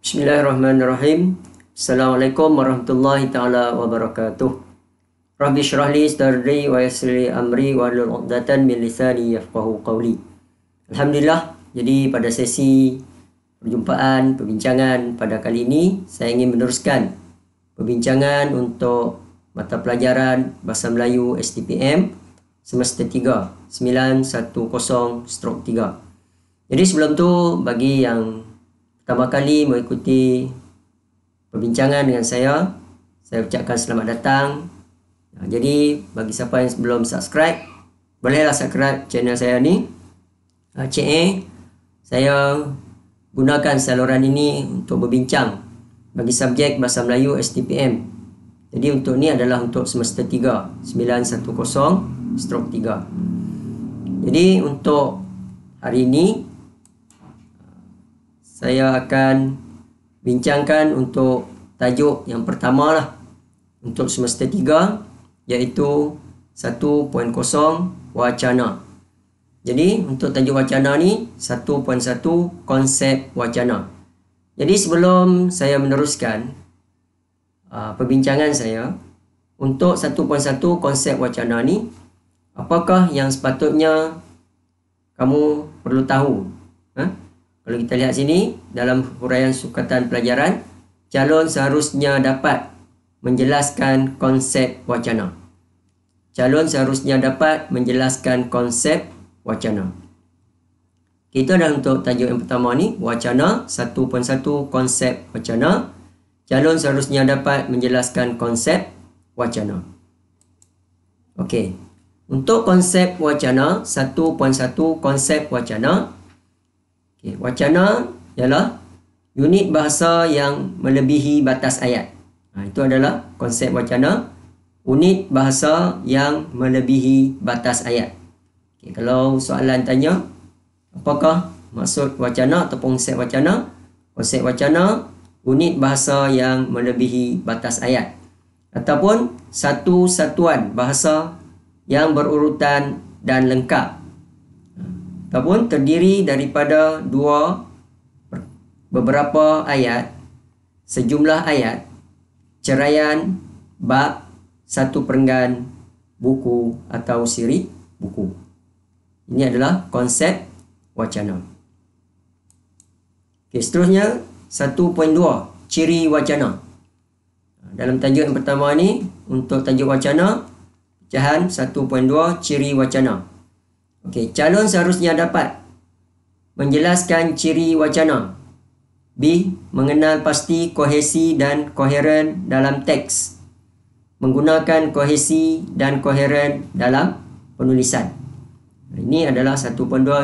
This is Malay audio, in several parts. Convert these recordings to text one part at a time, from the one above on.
Bismillahirrahmanirrahim. Assalamualaikum warahmatullahi taala wabarakatuh. Rabbi shrah li sadri wa yassir li amri wahlul 'uqdatam min lisani yafqahu qawli. Alhamdulillah, jadi pada sesi perbincangan pada kali ini saya ingin meneruskan perbincangan untuk mata pelajaran Bahasa Melayu STPM semester 3 910/3. Jadi sebelum tu, bagi yang pertama kali mengikuti perbincangan dengan saya ucapkan selamat datang. Jadi bagi siapa yang belum subscribe, bolehlah subscribe channel saya ni. CA, saya gunakan saluran ini untuk berbincang bagi subjek Bahasa Melayu STPM. Jadi untuk ni adalah untuk semester 3 910/3. Jadi untuk hari ini saya akan bincangkan untuk tajuk yang pertama lah untuk semester 3, iaitu 1.0 wacana. Jadi untuk tajuk wacana ni 1.1 konsep wacana. Jadi sebelum saya meneruskan perbincangan saya untuk 1.1 konsep wacana ni, apakah yang sepatutnya kamu perlu tahu? Kalau kita lihat sini, dalam huraian sukatan pelajaran, calon seharusnya dapat menjelaskan konsep wacana. Calon seharusnya dapat menjelaskan konsep wacana. Kita dah untuk tajuk yang pertama ni, wacana 1.1 konsep wacana. Calon seharusnya dapat menjelaskan konsep wacana. Okey. Untuk konsep wacana 1.1 konsep wacana, wacana ialah unit bahasa yang melebihi batas ayat. Itu adalah konsep wacana, unit bahasa yang melebihi batas ayat. Kalau soalan tanya, apakah maksud wacana atau konsep wacana? Konsep wacana, unit bahasa yang melebihi batas ayat, ataupun satu satuan bahasa yang berurutan dan lengkap, ataupun terdiri daripada beberapa ayat, sejumlah ayat, ceraian, bab, satu perenggan, buku atau siri buku. Ini adalah konsep wacana. Seterusnya 1.2 ciri wacana. Dalam tajuk yang pertama ni, untuk tajuk wacana, pecahan 1.2 ciri wacana. Calon seharusnya dapat menjelaskan ciri wacana. B. Mengenal pasti kohesi dan koheren dalam teks. Menggunakan kohesi dan koheren dalam penulisan. Ini adalah 1.2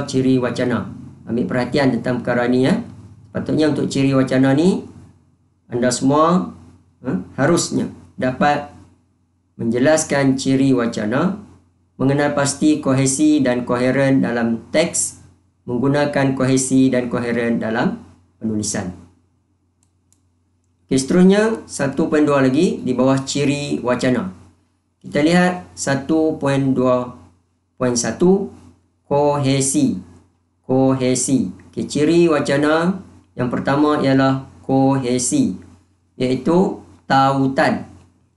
ciri wacana. Ambil perhatian tentang perkara ni ya. Sepatutnya untuk ciri wacana ni, anda semua harusnya dapat menjelaskan ciri wacana, mengenal pasti kohesi dan koheren dalam teks, menggunakan kohesi dan koheren dalam penulisan. Seterusnya 1.2 lagi di bawah ciri wacana. Kita lihat 1.2.1 kohesi. Ciri wacana yang pertama ialah kohesi, iaitu tautan.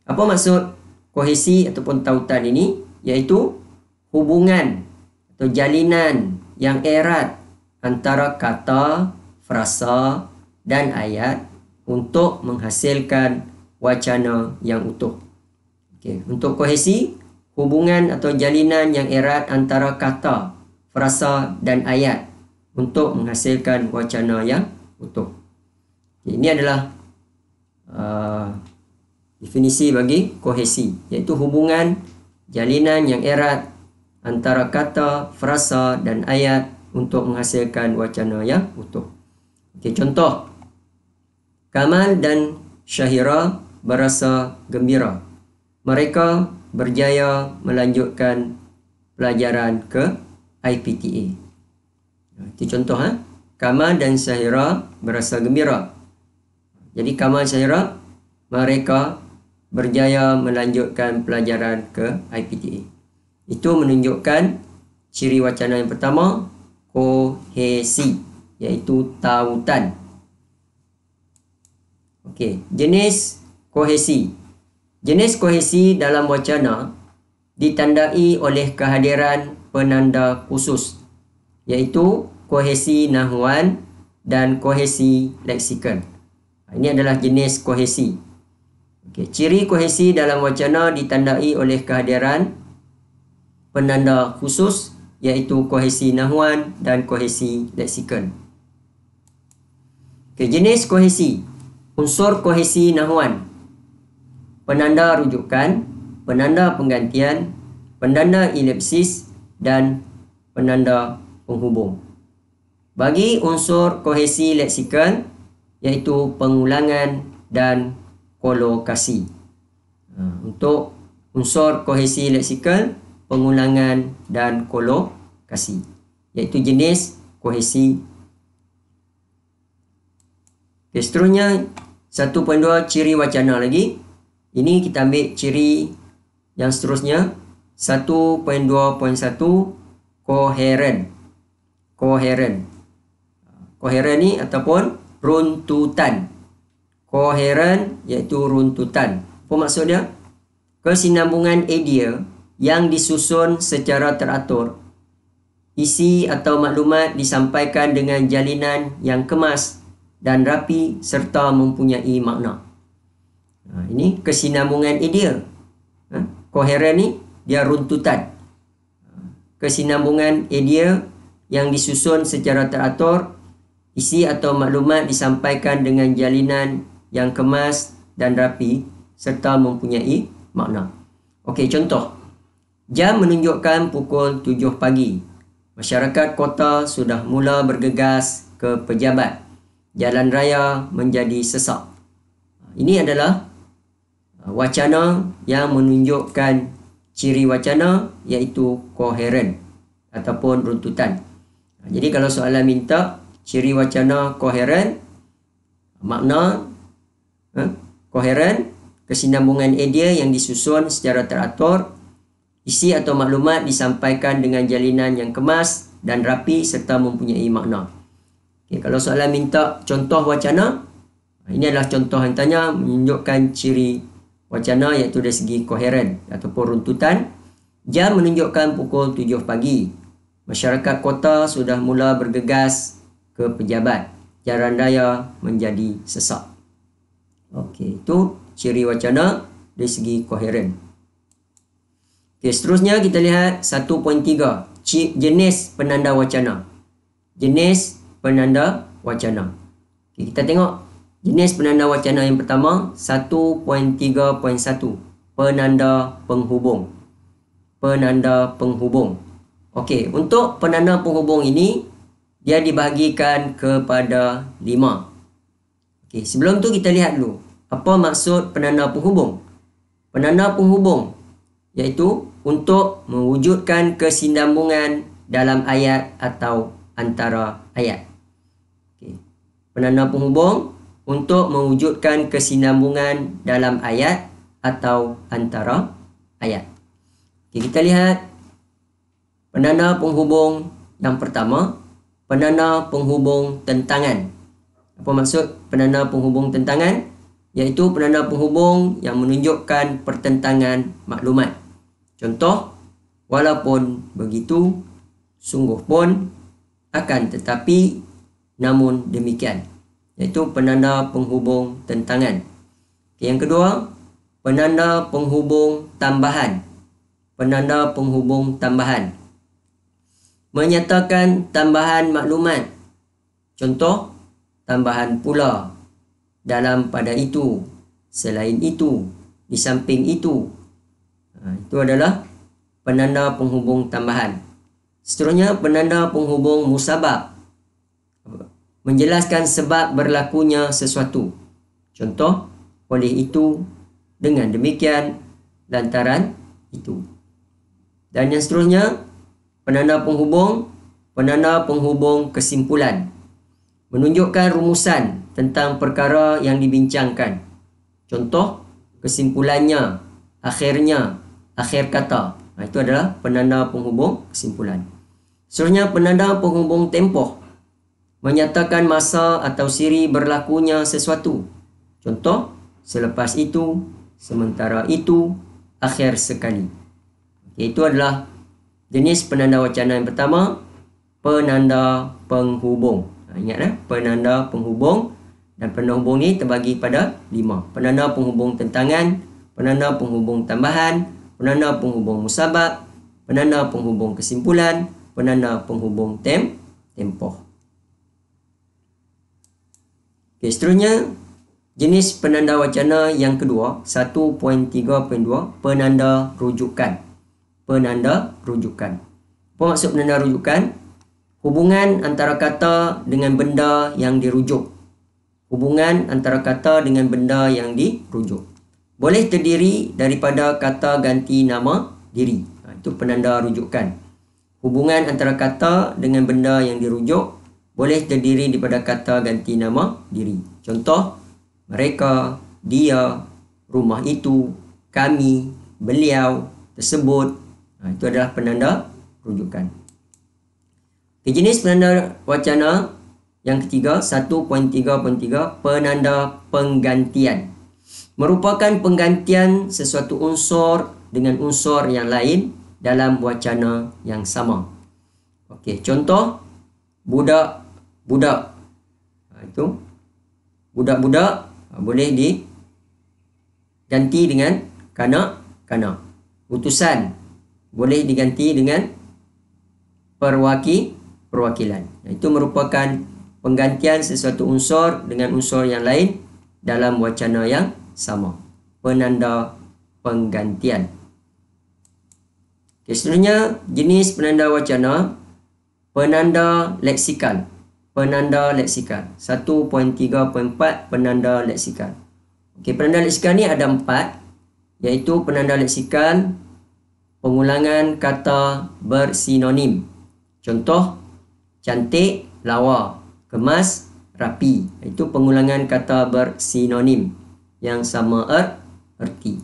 Apa maksud kohesi ataupun tautan ini? Iaitu hubungan atau jalinan yang erat antara kata, frasa dan ayat untuk menghasilkan wacana yang utuh. Untuk kohesi, hubungan atau jalinan yang erat antara kata, frasa dan ayat untuk menghasilkan wacana yang utuh. Ini adalah definisi bagi kohesi, iaitu hubungan jalinan yang erat antara kata, frasa dan ayat untuk menghasilkan wacana yang utuh. Contoh, Kamal dan Syahira berasa gembira. Mereka berjaya melanjutkan pelajaran ke IPTA. Itu contoh. Kamal dan Syahira berasa gembira. Jadi Kamal dan Syahira, mereka berjaya melanjutkan pelajaran ke IPTA. Itu menunjukkan ciri wacana yang pertama, kohesi, iaitu tautan. Okey, jenis kohesi. Jenis kohesi dalam wacana ditandai oleh kehadiran penanda khusus, iaitu kohesi nahuan dan kohesi leksikal. Ini adalah jenis kohesi. Okey, ciri kohesi dalam wacana ditandai oleh kehadiran penanda khusus, iaitu kohesi nahuan dan kohesi leksikal. Okey, jenis kohesi. Unsur kohesi nahuan: penanda rujukan, penanda penggantian, penanda elipsis dan penanda penghubung. Bagi unsur kohesi leksikal, iaitu pengulangan dan kolokasi. Untuk unsur kohesi leksikal, pengulangan dan kolokasi, iaitu jenis kohesi. Okay, seterusnya 1.2 ciri wacana lagi. Ini kita ambil ciri yang seterusnya. 1.2.1 koheren. Koheren ni ataupun runtutan. Koheren iaitu runtutan. Apa maksud dia? Kesinambungan idea yang disusun secara teratur. Isi atau maklumat disampaikan dengan jalinan yang kemas dan rapi serta mempunyai makna. Ini kesinambungan idea. Koheren ni dia runtutan. Kesinambungan idea yang disusun secara teratur, isi atau maklumat disampaikan dengan jalinan yang kemas dan rapi serta mempunyai makna. Okey, contoh. Jam menunjukkan pukul 7 pagi. Masyarakat kota sudah mula bergegas ke pejabat. Jalan raya menjadi sesak. Ini adalah wacana yang menunjukkan ciri wacana, iaitu koheren ataupun runtutan. Jadi kalau soalan minta ciri wacana koheren, makna koheren, kesinambungan idea yang disusun secara teratur, isi atau maklumat disampaikan dengan jalinan yang kemas dan rapi serta mempunyai makna. Okay, kalau soalan minta contoh wacana, ini adalah contoh yang tanya menunjukkan ciri wacana, iaitu dari segi koheren ataupun runtutan. Jam menunjukkan pukul 7 pagi. Masyarakat kota sudah mula bergegas ke pejabat. Jalan raya menjadi sesak. Okey, itu ciri wacana dari segi koheren. Okey, seterusnya kita lihat 1.3 jenis penanda wacana. Jenis penanda wacana. Okay, kita tengok jenis penanda wacana yang pertama, 1.3.1 penanda penghubung. Penanda penghubung. Okey, untuk penanda penghubung ini dia dibahagikan kepada 5. Okey, sebelum tu kita lihat dulu apa maksud penanda penghubung. Penanda penghubung iaitu untuk mewujudkan kesinambungan dalam ayat atau antara ayat. Okay. Penanda penghubung untuk mewujudkan kesinambungan dalam ayat atau antara ayat. Okay, kita lihat penanda penghubung yang pertama, penanda penghubung tentangan. Apa maksud penanda penghubung tentangan? Iaitu penanda penghubung yang menunjukkan pertentangan maklumat. Contoh, walaupun begitu, sungguh pun, akan tetapi, namun demikian. Iaitu penanda penghubung tentangan. Yang kedua, penanda penghubung tambahan. Penanda penghubung tambahan menyatakan tambahan maklumat. Contoh, tambahan pula, dalam pada itu, selain itu, di samping itu. Itu adalah penanda penghubung tambahan. Seterusnya, penanda penghubung musabab. Menjelaskan sebab berlakunya sesuatu. Contoh, oleh itu, dengan demikian, lantaran itu. Dan yang seterusnya, penanda penghubung kesimpulan. Menunjukkan rumusan tentang perkara yang dibincangkan. Contoh, kesimpulannya, akhirnya, akhir kata. Itu adalah penanda penghubung kesimpulan. Seterusnya, penanda penghubung tempoh. Menyatakan masa atau siri berlakunya sesuatu. Contoh, selepas itu, sementara itu, akhir sekali. Okey, itu adalah jenis penanda wacana yang pertama, penanda penghubung. Ingat penanda penghubung, dan penanda penghubung ni terbagi pada 5. Penanda penghubung tentangan, penanda penghubung tambahan, penanda penghubung musabab, penanda penghubung kesimpulan, penanda penghubung tempoh. Okey, seterusnya jenis penanda wacana yang kedua, 1.3.2, penanda rujukan. Penanda rujukan. Apa maksud penanda rujukan? Hubungan antara kata dengan benda yang dirujuk. Hubungan antara kata dengan benda yang dirujuk. Boleh terdiri daripada kata ganti nama diri. Itu penanda rujukan. Hubungan antara kata dengan benda yang dirujuk boleh terdiri daripada kata ganti nama diri. Contoh, mereka, dia, rumah itu, kami, beliau, tersebut. Itu adalah penanda rujukan. Jenis penanda wacana yang ketiga, 1.3.3, penanda penggantian. Merupakan penggantian sesuatu unsur dengan unsur yang lain dalam wacana yang sama. Okey, contoh, budak-budak. Itu budak-budak boleh diganti dengan kanak-kanak. Utusan boleh diganti dengan perwakilan. Itu merupakan penggantian sesuatu unsur dengan unsur yang lain dalam wacana yang sama. Penanda penggantian. Seterusnya, jenis penanda wacana, penanda leksikal. Penanda leksikal. 1.3.4, penanda leksikal. Okey, penanda leksikal ni ada 4, iaitu penanda leksikal pengulangan kata bersinonim. Contoh, cantik, lawa, kemas, rapi. Itu pengulangan kata bersinonim yang sama erti.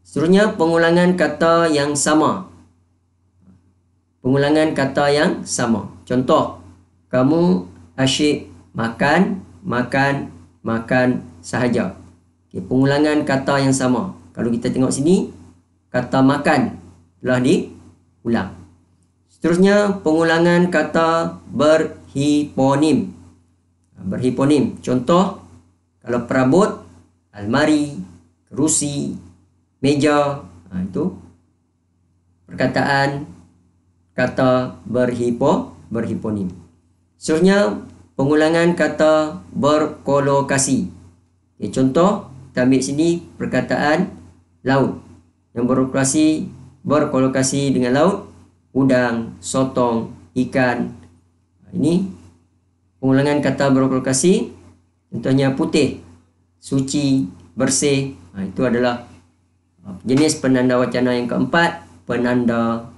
Seterusnya, pengulangan kata yang sama. Pengulangan kata yang sama. Contoh, kamu asyik makan sahaja. Okay, pengulangan kata yang sama. Kalau kita tengok sini, kata makan telah diulang. Seterusnya, pengulangan kata berhiponim. Berhiponim. Contoh, kalau perabot, almari, kerusi, meja. Itu perkataan kata berhiponim. Seterusnya, pengulangan kata berkolokasi. Okay, contoh, kita ambil sini perkataan laut. Yang berkolokasi dengan laut, udang, sotong, ikan. Ini pengulangan kata berkolokasi. Contohnya putih, suci, bersih. Itu adalah jenis penanda wacana yang keempat, penanda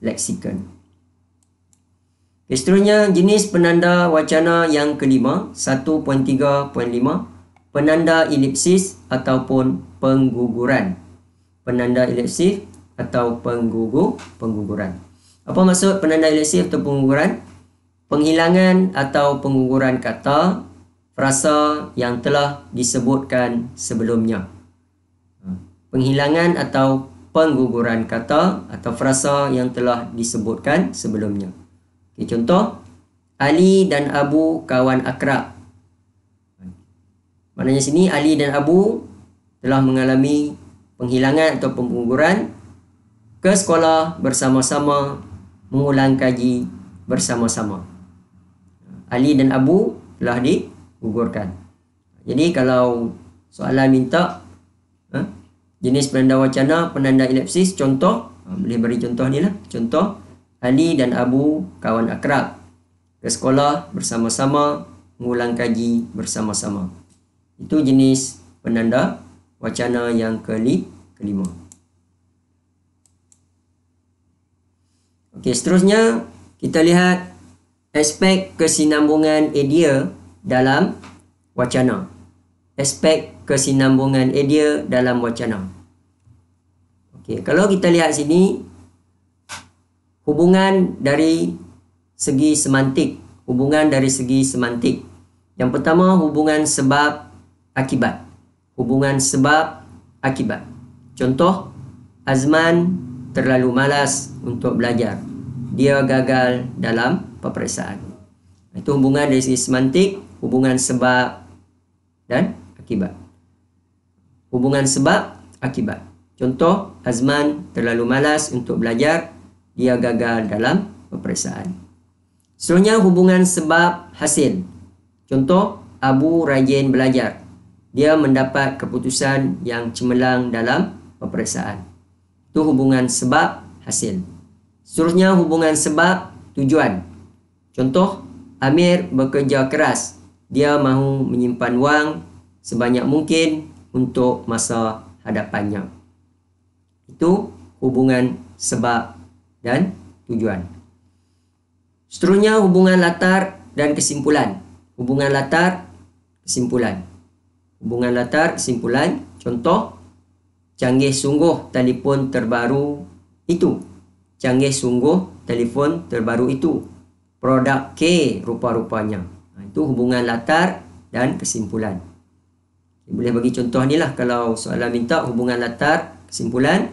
leksikon. Seterusnya, jenis penanda wacana yang kelima, 1.3.5, penanda elipsis ataupun pengguguran. Penanda elipsis atau pengguguran. Apa maksud penanda elipsis atau pengguguran? Penghilangan atau pengguguran kata, frasa yang telah disebutkan sebelumnya. Penghilangan atau pengguguran kata atau frasa yang telah disebutkan sebelumnya. Okay, contoh, Ali dan Abu kawan akrab. Maknanya sini Ali dan Abu telah mengalami penghilangan atau pengguguran, ke sekolah bersama-sama, mengulang kaji bersama-sama. Ali dan Abu telah digugurkan. Jadi kalau soalan minta jenis penanda wacana, penanda elipsis, contoh, boleh beri contoh ni lah. Contoh, Ali dan Abu kawan akrab, ke sekolah bersama-sama, mengulang kaji bersama-sama. Itu jenis penanda wacana yang kelima. Okey, seterusnya kita lihat aspek kesinambungan idea dalam wacana. Aspek kesinambungan idea dalam wacana. Okey, kalau kita lihat sini, hubungan dari segi semantik. Hubungan dari segi semantik. Yang pertama, hubungan sebab akibat. Hubungan sebab akibat. Contoh, Azman terlalu malas untuk belajar. Dia gagal dalam peperiksaan. Itu hubungan dari segi semantik, hubungan sebab dan akibat. Hubungan sebab akibat. Contoh, Azman terlalu malas untuk belajar. Dia gagal dalam peperiksaan. Seterusnya, hubungan sebab hasil. Contoh, Abu rajin belajar. Dia mendapat keputusan yang cemerlang dalam peperiksaan. Itu hubungan sebab hasil. Seterusnya, hubungan sebab tujuan. Contoh, Amir bekerja keras. Dia mahu menyimpan wang sebanyak mungkin untuk masa hadapannya. Itu hubungan sebab dan tujuan. Seterusnya, hubungan latar dan kesimpulan. Hubungan latar, kesimpulan. Hubungan latar, kesimpulan. Contoh, canggih sungguh telefon terbaru itu. Canggih sungguh telefon terbaru itu. Produk K rupa-rupanya. Itu hubungan latar dan kesimpulan. Boleh bagi contoh ni lah kalau soalan minta hubungan latar, kesimpulan.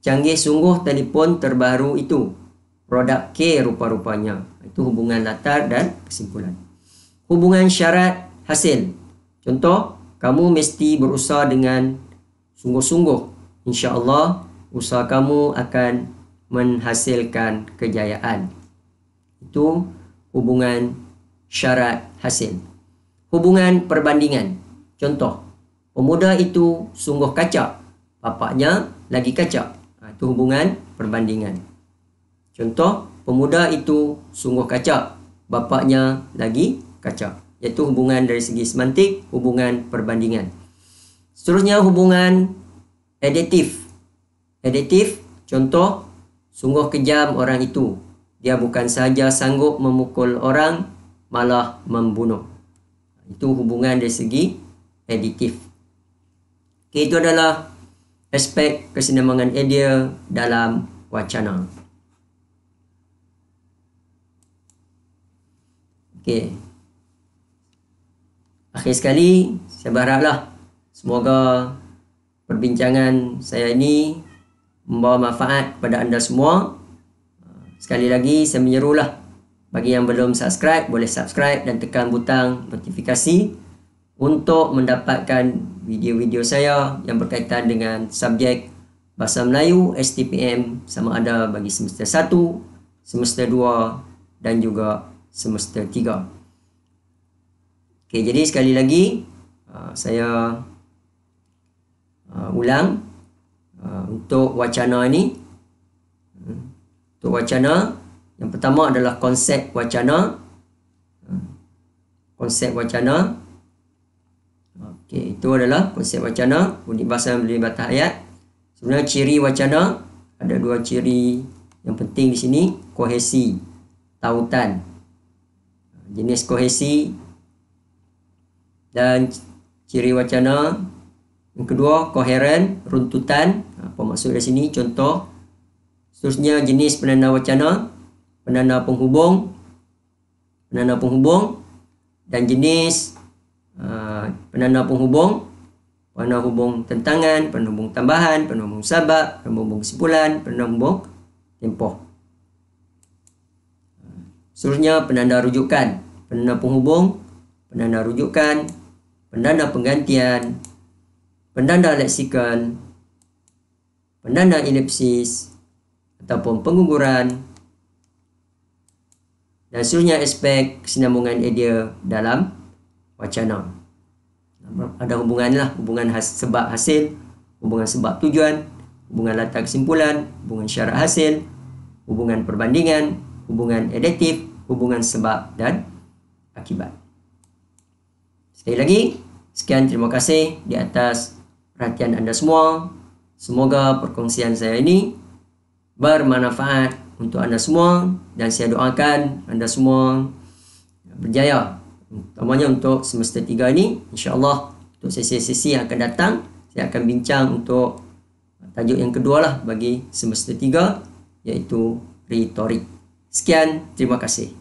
Canggih sungguh telefon terbaru itu. Produk K rupa-rupanya. Itu hubungan latar dan kesimpulan. Hubungan syarat hasil. Contoh, kamu mesti berusaha dengan sungguh-sungguh. InsyaAllah usaha kamu akan menghasilkan kejayaan. Itu hubungan syarat hasil. Hubungan perbandingan. Contoh, pemuda itu sungguh kacak. Bapaknya lagi kacak. Itu hubungan perbandingan. Contoh, pemuda itu sungguh kacak. Bapaknya lagi kacak. Iaitu hubungan dari segi semantik, hubungan perbandingan. Seterusnya, hubungan adjektif. Adjektif, contoh, sungguh kejam orang itu. Dia bukan sahaja sanggup memukul orang, malah membunuh. Itu hubungan dari segi adjektif. Okay, itu adalah aspek kesinambungan idea dalam wacana. Okay. Akhir sekali, saya berharaplah semoga perbincangan saya ini membawa manfaat kepada anda semua. Sekali lagi, saya menyerulah bagi yang belum subscribe, boleh subscribe dan tekan butang notifikasi untuk mendapatkan video-video saya yang berkaitan dengan subjek Bahasa Melayu STPM sama ada bagi semester 1, semester 2 dan juga semester 3. Okey, jadi sekali lagi saya ulang untuk wacana ni. Untuk wacana, yang pertama adalah konsep wacana. Konsep wacana. Okey, itu adalah konsep wacana, unit bahasa yang melibatkan ayat. Sebenarnya ciri wacana ada dua ciri yang penting di sini, kohesi, tautan. Jenis kohesi dan ciri wacana. Yang kedua, koheren, runtutan. Apa maksud dari sini? Contoh. Seterusnya, jenis penanda wacana, penanda penghubung, dan jenis penanda penghubung, penanda hubung tentangan, penanda hubung tambahan, penanda hubung sabab, penanda hubung kesimpulan, penanda hubung tempoh. Seterusnya, penanda rujukan, penanda penghubung, penanda rujukan, penanda penggantian, penanda leksikal, penanda elipsis ataupun pengguguran, dan seterusnya aspek kesinambungan idea dalam wacana. Ada hubungan lah, hubungan sebab hasil, hubungan sebab tujuan, hubungan latar kesimpulan, hubungan syarat hasil, hubungan perbandingan, hubungan adjektif, hubungan sebab dan akibat. Sekali lagi, sekian, terima kasih di atas perhatian anda semua. Semoga perkongsian saya ini bermanfaat untuk anda semua dan saya doakan anda semua berjaya. Utamanya untuk semester 3 ini, insya-Allah untuk sesi-sesi yang akan datang saya akan bincang untuk tajuk yang kedua lah bagi semester 3, iaitu retorik. Sekian, terima kasih.